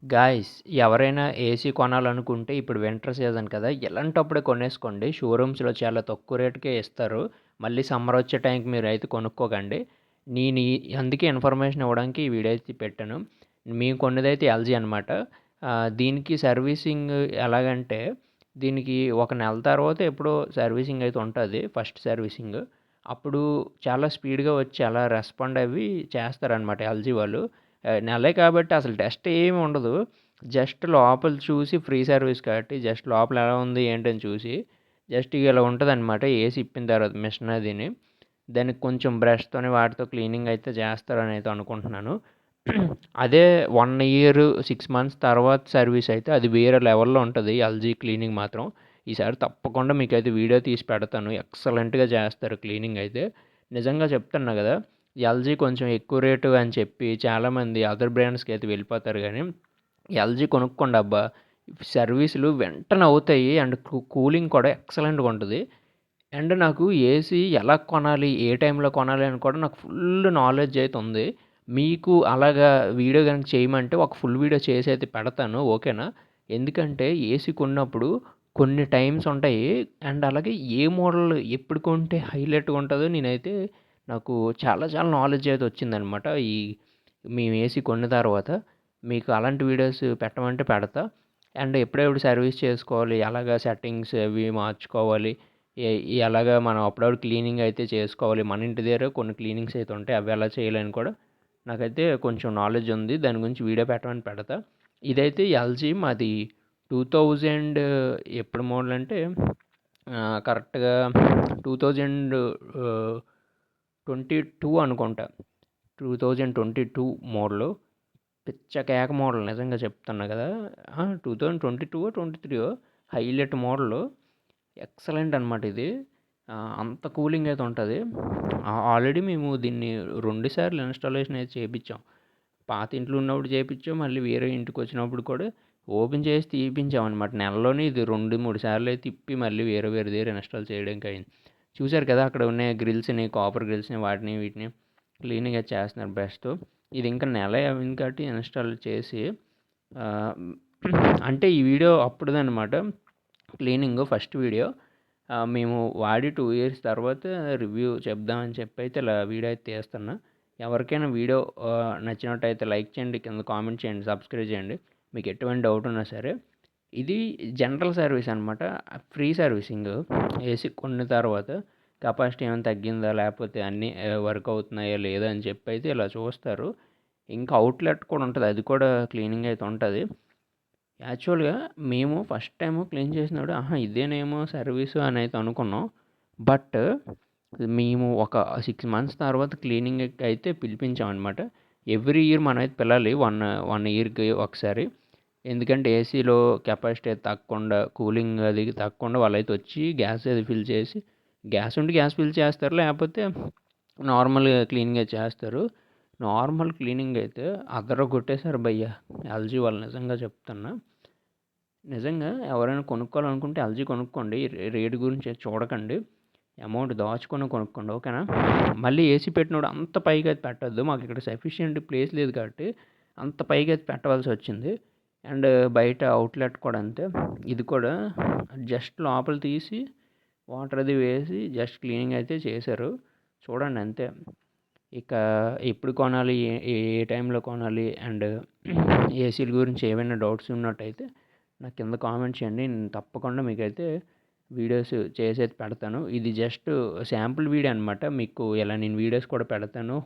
Guys, ఎవరైనా AC కొనాలనుకుంటే ఇప్పుడు winter season కదా! ఇలాంటప్పుడే కొనేసుకోండి. షోరూమ్స్‌లో చాలా తక్కువ రేటుకే ఇస్తారు. మళ్ళీ సమ్మర్ వచ్చే టైంకి మీరైతే కొనుక్కోకండి. నేను అందుకే ఇన్ఫర్మేషన్ ఇవ్వడానికి ఈ వీడియో అయితే పెట్టాను. మేము కొన్నదైతే ఎల్జీ అనమాట. దీనికి సర్వీసింగ్ ఎలాగంటే, దీనికి ఒక నెల తర్వాత ఎప్పుడో సర్వీసింగ్ అయితే ఉంటది. First servicing. అప్పుడు చాలా స్పీడ్‌గా వచ్చి అలా రెస్పాండ్ అవ్వి చేస్తారనమాట ఎల్జీ వాళ్ళు. నెలే కాబట్టి అసలు టెస్ట్ ఏమి ఉండదు. జస్ట్ లోపల చూసి ఫ్రీ సర్వీస్ కాబట్టి జస్ట్ లోపల ఎలా ఉంది ఏంటని చూసి జస్ట్ ఇలా ఉంటదనమాట. ఏసి ఇప్పిన తర్వాత మిషన్ అదిని. దానికి కొంచెం బ్రష్‌తోని వాటితో క్లీనింగ్ అయితే చేస్తారని అయితే అనుకుంటున్నాను. అదే 1 ఇయర్ 6 మంత్స్ తర్వాత సర్వీస్ అయితే అది వేరే లెవెల్‌లో ఉంటది ఎల్జీ క్లీనింగ్ మాత్రం. ఈసారి తప్పకుండా మీకైతే వీడియో తీసి పెడతాను. ఎక్సలెంట్‌గా చేస్తారు క్లీనింగ్ అయితే. నిజంగా చెప్తున్నా కదా! ఎల్జీ కొంచెం ఎక్కువ రేటు అని చెప్పి చాలామంది అదర్ బ్రాండ్స్‌కి అయితే వెళ్ళిపోతారు గానీ, ఎల్జీ కొనుక్కోండి అబ్బా! సర్వీసులు వెంటనే అవుతాయి. అండ్ కూలింగ్ కూడా ఎక్సలెంట్‌గా ఉంటది. అండ్ నాకు ఏసీ ఎలా కొనాలి? ఏ టైంలో కొనాలి? అని కూడా నాకు ఫుల్ నాలెడ్జ్ అయితే ఉంది. మీకు అలాగా వీడియో గనుక చేయమంటే ఒక ఫుల్ వీడియో చేసి అయితే పెడతాను. ఓకేనా? ఎందుకంటే ఏసీ కొన్నప్పుడు కొన్ని టైమ్స్ ఉంటాయి. అండ్ అలాగే ఏ మోడల్ ఎప్పుడు కొంటే హైలైట్‌గా ఉంటదో నేనైతే నాకు చాలా చాలా నాలెడ్జ్ అయితే వచ్చిందనమాట. మేము ఏసీ కొన్న తర్వాత మీకు అలాంటి వీడియోస్ పెట్టమంటే పెడతా. అండ్ ఎప్పుడెప్పుడు సర్వీస్ చేసుకోవాలి? ఎలాగా సెట్టింగ్స్ అవి మార్చుకోవాలి? ఎ ఎలాగా మనం అప్పుడప్పుడు క్లీనింగ్ అయితే చేసుకోవాలి. మన ఇంటి దగ్గర కొన్ని క్లీనింగ్స్ అయితే ఉంటాయి. అవి ఎలా చేయాలని కూడా నాకైతే కొంచెం నాలెడ్జ్ ఉంది. దాని గురించి వీడియో పెట్టమని పెడతా. ఇదైతే ఎల్జీ మాది 2000 ఎప్పుడు మోడల్ అంటే కరెక్ట్‌గా 2022 అనుకుంటా. 2022 మోడలు. పిచ్చ కేక మోడల్ నిజంగా చెప్తున్నా కదా! 2022 23 హైలైట్ మోడలు. ఎక్సలెంట్ అనమాట ఇది. అంత కూలింగ్ అయితే ఉంటది. ఆల్రెడీ మేము దీన్ని 2 సార్లు ఇన్‌స్టాలేషన్ అయితే చేపిచ్చాం. పాత ఇంట్లో ఉన్నప్పుడు చేపిచ్చాం. మళ్ళీ వేరే ఇంటికొచ్చినప్పుడు కూడా ఓపెన్ చేసి తీపిచ్చామనమాట. నెలలోనే ఇది 2, 3 సార్లు అయితే తిప్పి మళ్ళీ వేరే వేరే దగ్గర ఇన్‌స్టాల్ చేయడానికి అయింది. చూసారు కదా! అక్కడ ఉన్న గ్రిల్స్‌ని, కాపర్ గ్రిల్స్‌ని వాటిని వీటిని క్లీనింగ్ అయితే చేస్తున్నారు బ్రష్‌తో. ఇది ఇంకా నెలే అయింది కాబట్టి ఇన్‌స్టాల్ చేసి ఆహ్, అంటే ఈ వీడియో అప్పుడుదనమాట. Cleaning first video. మేము వాడి 2 ఇయర్స్ తర్వాత రివ్యూ చెప్దామని చెప్పి అయితే ఇలా వీడియో అయితే తీస్తున్నా. ఎవరికైనా వీడియో నచ్చినట్టయితే లైక్ చేయండి, కింద కామెంట్ చేయండి, సబ్స్క్రైబ్ చేయండి. మీకు ఎటువంటి డౌట్ ఉన్నా సరే. ఇది జనరల్ సర్వీస్ అనమాట. Free servicing. ఏసీ కొన్న తర్వాత కెపాసిటీ ఏమైనా తగ్గిందా? లేకపోతే అన్నీ వర్క్ అవుతున్నాయా? లేదా? అని చెప్పి అయితే ఇలా చూస్తారు. ఇంకా అవుట్‌లెట్ కూడా ఉంటది. అది కూడా క్లీనింగ్ అయితే ఉంటది. యాక్చువల్‌గా మేము ఫస్ట్ టైము క్లీన్ చేసినప్పుడు ఇదేనేమో సర్వీసు అని అయితే అనుకున్నాం. బట్ మేము ఒక 6 మంత్స్ తర్వాత క్లీనింగ్‌కి అయితే పిలిపించామనమాట. ఎవ్రీ ఇయర్ మనమైతే పిలాలి. 1 ఇయర్‌కి ఒకసారి. ఎందుకంటే ఏసీలో కెపాసిటీ అది తగ్గకుండా, కూలింగ్ అది తగ్గకుండా వాళ్ళైతే వచ్చి గ్యాస్ అది ఫిల్ చేసి, గ్యాస్ ఉంటే గ్యాస్ ఫిల్ చేస్తారు. లేకపోతే నార్మల్‌గా క్లీనింగే చేస్తారు. నార్మల్ క్లీనింగ్ అయితే అదరగొట్టేసారు భయ్యా! ఎల్జీ వాళ్ళు నిజంగా చెప్తున్నా. నిజంగా ఎవరైనా కొనుక్కోవాలనుకుంటే ఎల్జీ కొనుక్కోండి. రేట్ గురించి చూడకండి. అమౌంట్ దాచుకొని కొనుక్కోండి. ఓకేనా? మళ్ళీ ఏసీ పెట్టినోడు అంత పైకి అయితే పెట్టొద్దు. మాకు ఇక్కడ సఫిషియంట్ ప్లేస్ లేదు కాబట్టి అంత పైకి అయితే పెట్టవలసి వచ్చింది. అండ్ బయట అవుట్‌లెట్ కూడా అంతే. ఇది కూడా జస్ట్ లోపల తీసి వాటర్ అది వేసి జస్ట్ క్లీనింగ్ అయితే చేశారు. చూడండి అంతే. ఇక ఎప్పుడు కొనాలి? ఏ ఏ టైంలో కొనాలి? అండ్ ఏసీల గురించి ఏవైనా డౌట్స్ ఉన్నట్టయితే నాకు కింద కామెంట్ చేయండి. నేను తప్పకుండా మీకైతే వీడియోస్ చేసి అయితే పెడతాను. ఇది జస్ట్ శాంపుల్ వీడియో అనమాట. మీకు ఇలా నేను వీడియోస్ కూడా పెడతాను.